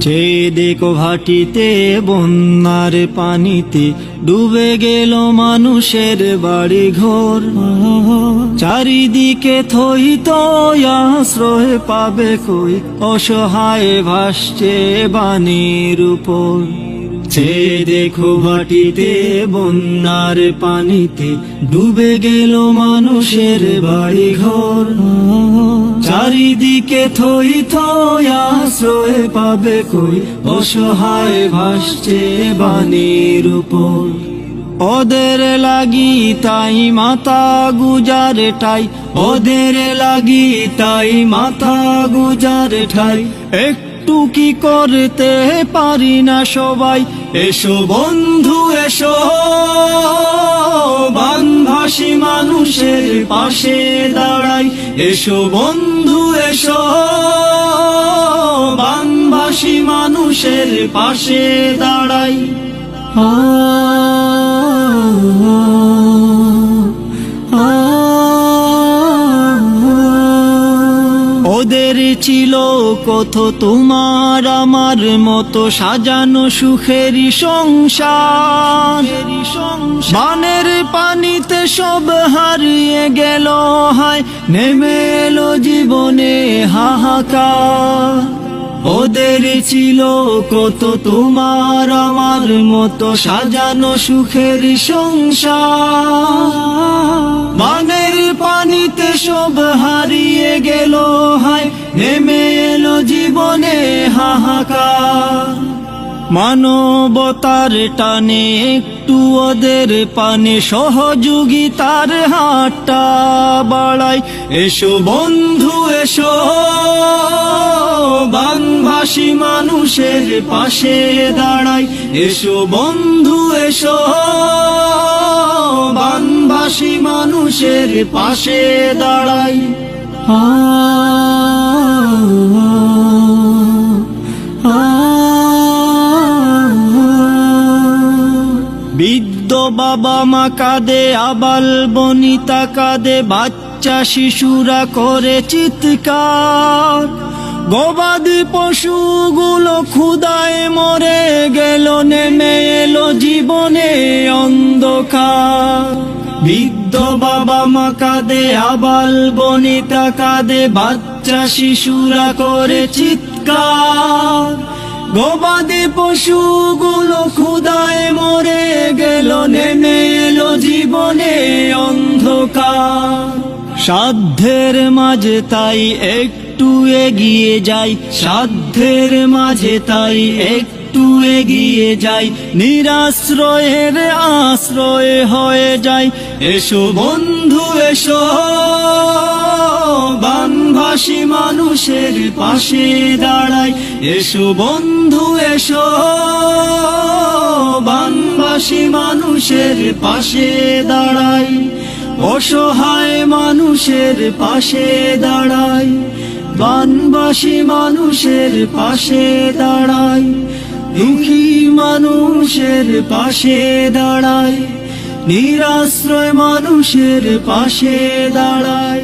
চেয়ে দেখো ভাটিতে বন্যার পানিতে ডুবে গেল মানুষের বাড়ি ঘর। চারিদিকে থই থই আশ্রয় পাবে কই, অসহায় ভাসছে বানের উপর। চেয়ে দেখো ভাটিতে বন্যার পানিতে ডুবে গেল মানুষের বাড়ি ঘর। চারিদিকে থই থই আশ্রয় পাবে কই, অসহায় ভাসছে বানের উপর। ওদের লাগি তাই মাথা গুজার ঠাই, ওদের লাগি তাই মাথা গুজার ঠাই। একটু কি করতে পারি না সবাই, এসো বন্ধু এসো, বানভাসী মানুষের পাশে দাঁড়াই। এসো বন্ধু এসো, বানভাসী মানুষের পাশে দাঁড়াই। ওদের ছিল কত তোমার আমার মতো সাজানো সুখেরই সংসার। বানের পানিতে সব হারিয়ে গেল হায়, নেমে এলো জীবনে হাহাকার। ওদের ছিল কত তোমার আমার মতো সাজানো সুখের সংসার। বানের পানিতে সব হারিয়ে গেল হায়, নেমে এলো জীবনে হাহাকার। মানবতার টানে একটু ওদের পানে সহযোগিতার হাতটা বাড়াই। এসো বন্ধু এসো, বানভাসী মানুষের পাশে দাঁড়াই। এসো বন্ধু এসো, বানভাসী মানুষের পাশে দাঁড়াই। বৃদ্ধ বাবা মা কাঁদে, আবাল বনিতা কাঁদে, বাচ্চা শিশুরা করে চিৎকার। গবাদি পশুগুলো ক্ষুধায় মরে গেল, নেমে এলো জীবনে অন্ধকার। বৃদ্ধ বাবা মা কাঁদে, আবাল বনিতা কাঁদে, বাচ্চা শিশুরা করে চিৎকার। গবাদি পশুগুলো ক্ষুধায় মরে গেল, নেমে এলো জীবনে অন্ধকার। সাধ্যের মাঝে তাই একটু এগিয়ে যাই, সাধ্যের মাঝে তাই একটু এগিয়ে যাই। নিরাশ্রয়ের আশ্রয় হয়ে যাই। এসো বন্ধু এসো, বানভাসী মানুষের পাশে দাঁড়াই। এসো বন্ধু এসো, বানভাসী মানুষের পাশে দাঁড়াই। অসহায় মানুষের পাশে দাঁড়াই, বানভাসী মানুষের পাশে দাঁড়াই। দুঃখী মানুষের পাশে দাঁড়াই, নিরাশ্রয় মানুষের পাশে দাঁড়াই।